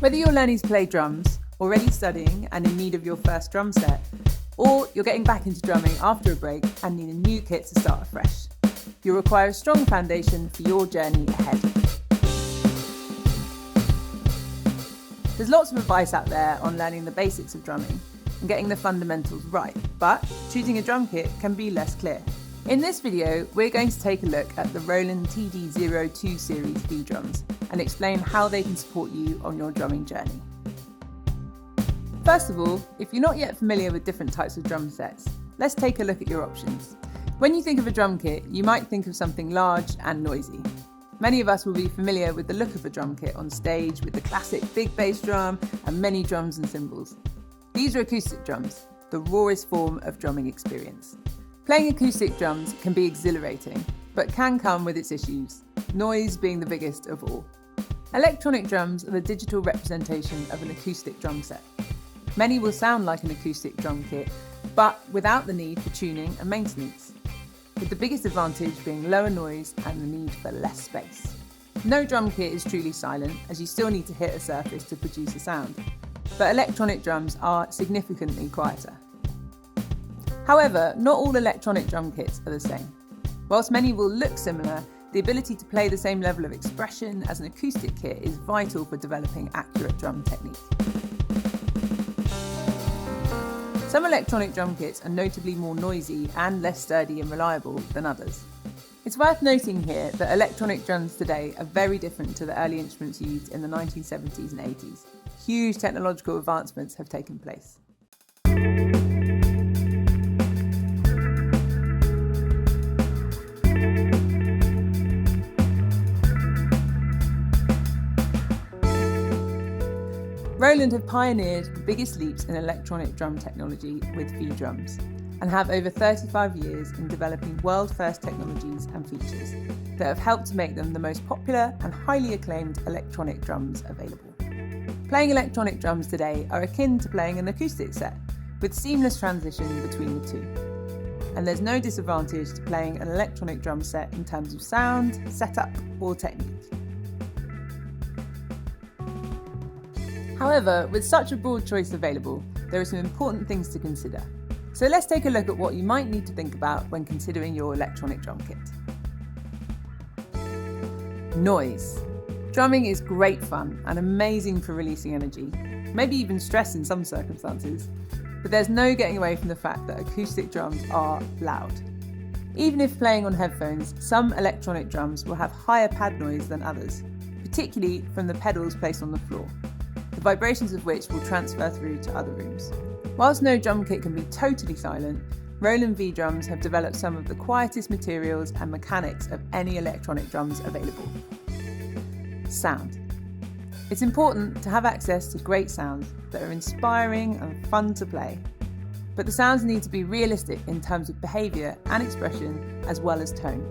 Whether you're learning to play drums, already studying and in need of your first drum set, or you're getting back into drumming after a break and need a new kit to start afresh, you'll require a strong foundation for your journey ahead. There's lots of advice out there on learning the basics of drumming and getting the fundamentals right, but choosing a drum kit can be less clear. In this video, we're going to take a look at the Roland TD-02 series V-Drums and explain how they can support you on your drumming journey. First of all, if you're not yet familiar with different types of drum sets, let's take a look at your options. When you think of a drum kit, you might think of something large and noisy. Many of us will be familiar with the look of a drum kit on stage with the classic big bass drum and many drums and cymbals. These are acoustic drums, the rawest form of drumming experience. Playing acoustic drums can be exhilarating, but can come with its issues, noise being the biggest of all. Electronic drums are the digital representation of an acoustic drum set. Many will sound like an acoustic drum kit, but without the need for tuning and maintenance, with the biggest advantage being lower noise and the need for less space. No drum kit is truly silent, as you still need to hit a surface to produce a sound, but electronic drums are significantly quieter. However, not all electronic drum kits are the same. Whilst many will look similar, the ability to play the same level of expression as an acoustic kit is vital for developing accurate drum technique. Some electronic drum kits are notably more noisy and less sturdy and reliable than others. It's worth noting here that electronic drums today are very different to the early instruments used in the 1970s and 80s. Huge technological advancements have taken place. Roland have pioneered the biggest leaps in electronic drum technology with V-Drums and have over 35 years in developing world-first technologies and features that have helped to make them the most popular and highly acclaimed electronic drums available. Playing electronic drums today are akin to playing an acoustic set, with seamless transition between the two. And there's no disadvantage to playing an electronic drum set in terms of sound, setup, or technique. However, with such a broad choice available, there are some important things to consider. So let's take a look at what you might need to think about when considering your electronic drum kit. Noise. Drumming is great fun and amazing for releasing energy, maybe even stress in some circumstances, but there's no getting away from the fact that acoustic drums are loud. Even if playing on headphones, some electronic drums will have higher pad noise than others, particularly from the pedals placed on the floor, the vibrations of which will transfer through to other rooms. Whilst no drum kit can be totally silent, Roland V-Drums have developed some of the quietest materials and mechanics of any electronic drums available. Sound. It's important to have access to great sounds that are inspiring and fun to play, but the sounds need to be realistic in terms of behaviour and expression as well as tone.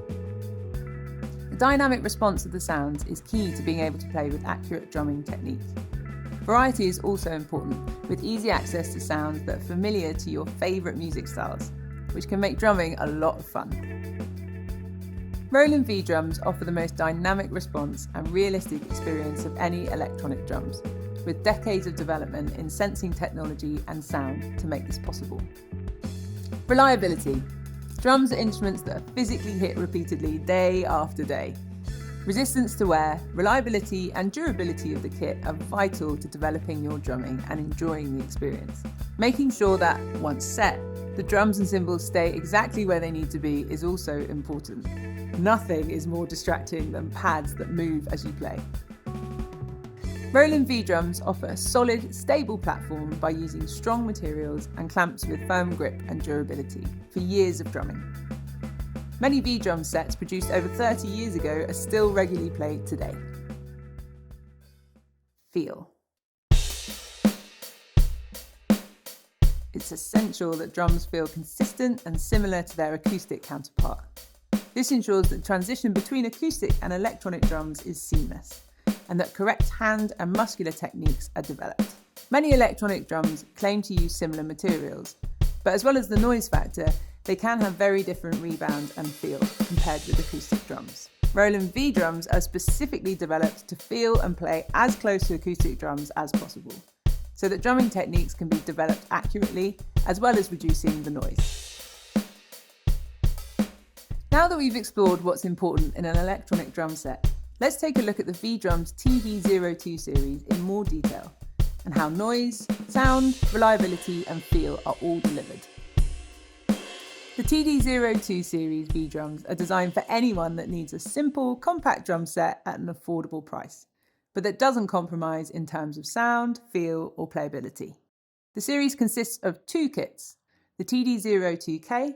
The dynamic response of the sounds is key to being able to play with accurate drumming technique. Variety is also important, with easy access to sounds that are familiar to your favourite music styles, which can make drumming a lot of fun. Roland V-Drums offer the most dynamic response and realistic experience of any electronic drums, with decades of development in sensing technology and sound to make this possible. Reliability. Drums are instruments that are physically hit repeatedly day after day. Resistance to wear, reliability and durability of the kit are vital to developing your drumming and enjoying the experience. Making sure that, once set, the drums and cymbals stay exactly where they need to be is also important. Nothing is more distracting than pads that move as you play. Roland V-Drums offer a solid, stable platform by using strong materials and clamps with firm grip and durability for years of drumming. Many V-Drum sets produced over 30 years ago are still regularly played today. Feel. It's essential that drums feel consistent and similar to their acoustic counterpart. This ensures that transition between acoustic and electronic drums is seamless, and that correct hand and muscular techniques are developed. Many electronic drums claim to use similar materials, but as well as the noise factor, they can have very different rebound and feel compared with acoustic drums. Roland V-Drums are specifically developed to feel and play as close to acoustic drums as possible, so that drumming techniques can be developed accurately, as well as reducing the noise. Now that we've explored what's important in an electronic drum set, let's take a look at the V-Drums TD-02 series in more detail, and how noise, sound, reliability and feel are all delivered. The TD-02 series V-Drums are designed for anyone that needs a simple, compact drum set at an affordable price, but that doesn't compromise in terms of sound, feel or playability. The series consists of two kits, the TD-02K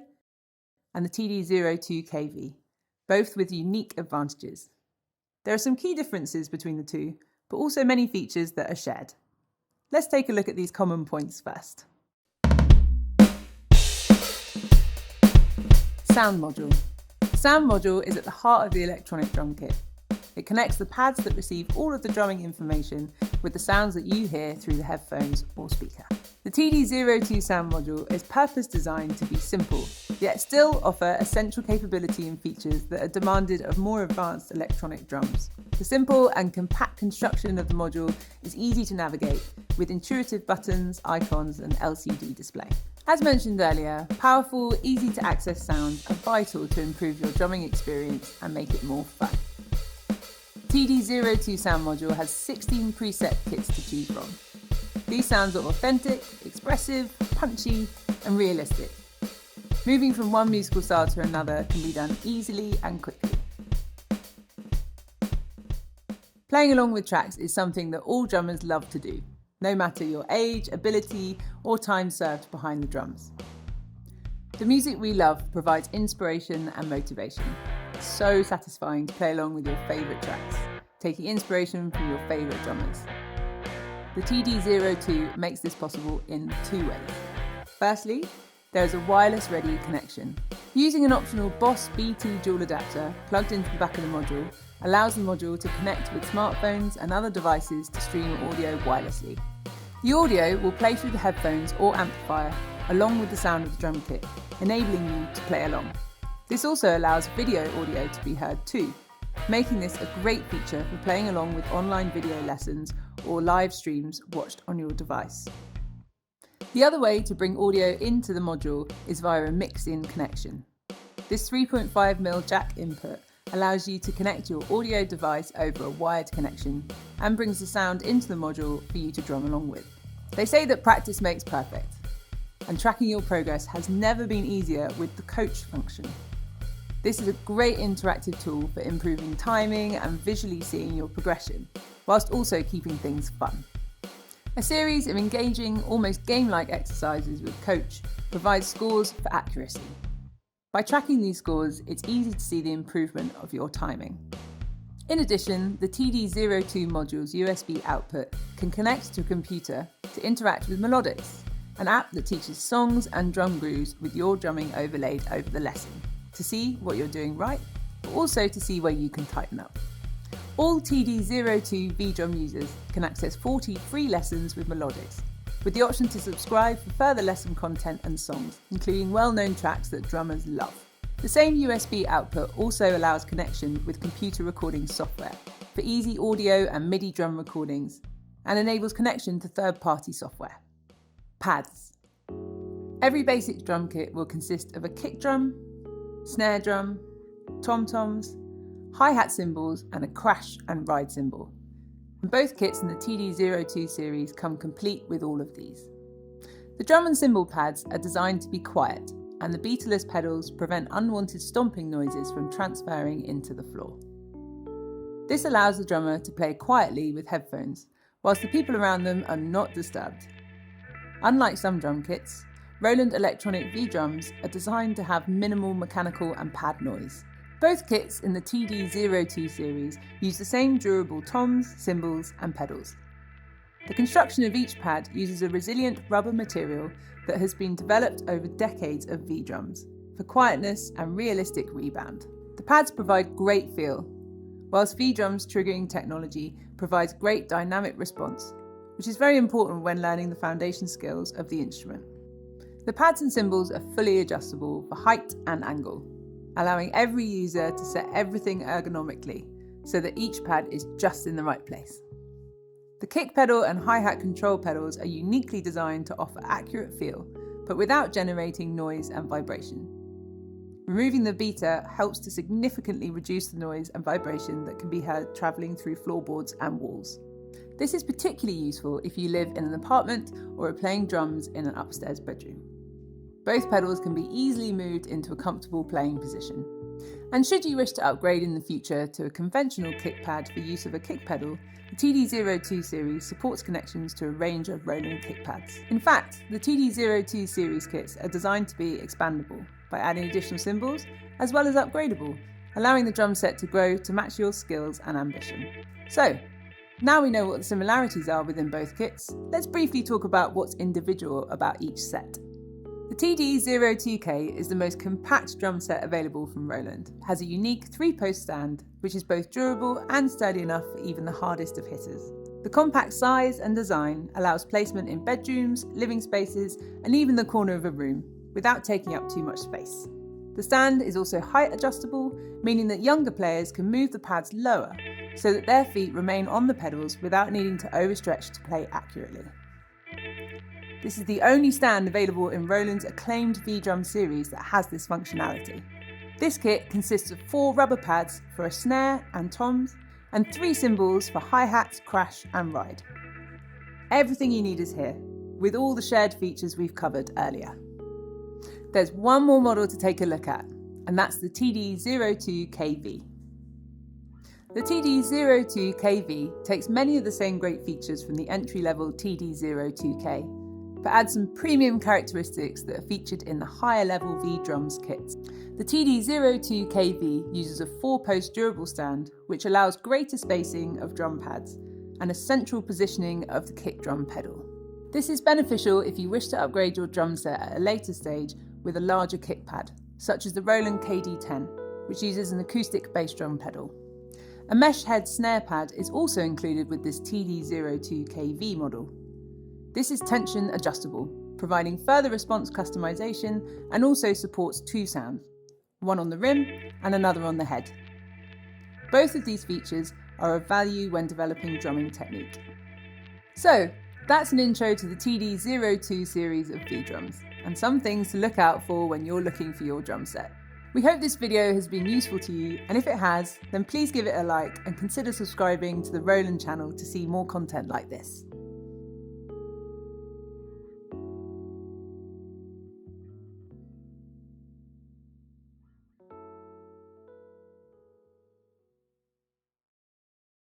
and the TD-02KV, both with unique advantages. There are some key differences between the two, but also many features that are shared. Let's take a look at these common points first. Sound module. The sound module is at the heart of the electronic drum kit. It connects the pads that receive all of the drumming information with the sounds that you hear through the headphones or speaker. The TD-02 sound module is purpose designed to be simple, yet still offer essential capability and features that are demanded of more advanced electronic drums. The simple and compact construction of the module is easy to navigate, with intuitive buttons, icons and LCD display. As mentioned earlier, powerful, easy to access sounds are vital to improve your drumming experience and make it more fun. TD-02 sound module has 16 preset kits to choose from. These sounds are authentic, expressive, punchy and realistic. Moving from one musical style to another can be done easily and quickly. Playing along with tracks is something that all drummers love to do, no matter your age, ability or time served behind the drums. The music we love provides inspiration and motivation. It's so satisfying to play along with your favourite tracks, taking inspiration from your favourite drummers. The TD-02 makes this possible in two ways. Firstly, there is a wireless ready connection. Using an optional Boss BT dual adapter plugged into the back of the module allows the module to connect with smartphones and other devices to stream audio wirelessly. The audio will play through the headphones or amplifier along with the sound of the drum kit, enabling you to play along. This also allows video audio to be heard too, making this a great feature for playing along with online video lessons or live streams watched on your device. The other way to bring audio into the module is via a mix-in connection. This 3.5mm jack input allows you to connect your audio device over a wired connection and brings the sound into the module for you to drum along with. They say that practice makes perfect, and tracking your progress has never been easier with the coach function. This is a great interactive tool for improving timing and visually seeing your progression, whilst also keeping things fun. A series of engaging, almost game-like exercises with Coach provides scores for accuracy. By tracking these scores, it's easy to see the improvement of your timing. In addition, the TD-02 module's USB output can connect to a computer to interact with Melodics, an app that teaches songs and drum grooves with your drumming overlaid over the lesson, to see what you're doing right, but also to see where you can tighten up. All TD-02 V-Drum users can access 40 free lessons with Melodics, with the option to subscribe for further lesson content and songs, including well-known tracks that drummers love. The same USB output also allows connection with computer recording software for easy audio and MIDI drum recordings, and enables connection to third-party software. Pads. Every basic drum kit will consist of a kick drum, snare drum, tom-toms, hi-hat cymbals and a crash and ride cymbal. And both kits in the TD-02 series come complete with all of these. The drum and cymbal pads are designed to be quiet, and the beaterless pedals prevent unwanted stomping noises from transferring into the floor. This allows the drummer to play quietly with headphones, whilst the people around them are not disturbed. Unlike some drum kits, Roland electronic V-Drums are designed to have minimal mechanical and pad noise. Both kits in the TD-02 series use the same durable toms, cymbals and pedals. The construction of each pad uses a resilient rubber material that has been developed over decades of V-Drums for quietness and realistic rebound. The pads provide great feel, whilst V-Drums triggering technology provides great dynamic response, which is very important when learning the foundation skills of the instrument. The pads and cymbals are fully adjustable for height and angle. allowing every user to set everything ergonomically so that each pad is just in the right place. The kick pedal and hi-hat control pedals are uniquely designed to offer accurate feel, but without generating noise and vibration. Removing the beater helps to significantly reduce the noise and vibration that can be heard travelling through floorboards and walls. This is particularly useful if you live in an apartment or are playing drums in an upstairs bedroom. Both pedals can be easily moved into a comfortable playing position. And should you wish to upgrade in the future to a conventional kick pad for use of a kick pedal, the TD-02 series supports connections to a range of Roland kick pads. In fact, the TD-02 series kits are designed to be expandable by adding additional cymbals, as well as upgradable, allowing the drum set to grow to match your skills and ambition. So, now we know what the similarities are within both kits, let's briefly talk about what's individual about each set. The TD-02K is the most compact drum set available from Roland. It has a unique 3-post stand, which is both durable and sturdy enough for even the hardest of hitters. The compact size and design allows placement in bedrooms, living spaces, and even the corner of a room, without taking up too much space. The stand is also height adjustable, meaning that younger players can move the pads lower, so that their feet remain on the pedals without needing to overstretch to play accurately. This is the only stand available in Roland's acclaimed V-Drum series that has this functionality. This kit consists of 4 rubber pads for a snare and toms, and 3 cymbals for hi-hats, crash and ride. Everything you need is here, with all the shared features we've covered earlier. There's one more model to take a look at, and that's the TD-02KV. The TD-02KV takes many of the same great features from the entry-level TD-02K, but adds some premium characteristics that are featured in the higher-level V-Drums kits. The TD-02KV uses a 4-post durable stand, which allows greater spacing of drum pads and a central positioning of the kick drum pedal. This is beneficial if you wish to upgrade your drum set at a later stage with a larger kick pad, such as the Roland KD-10, which uses an acoustic bass drum pedal. A mesh head snare pad is also included with this TD-02KV model. This is tension adjustable, providing further response customization and also supports 2 sounds, one on the rim and another on the head. Both of these features are of value when developing drumming technique. So, that's an intro to the TD-02 series of V-Drums, and some things to look out for when you're looking for your drum set. We hope this video has been useful to you, and if it has, then please give it a like and consider subscribing to the Roland channel to see more content like this.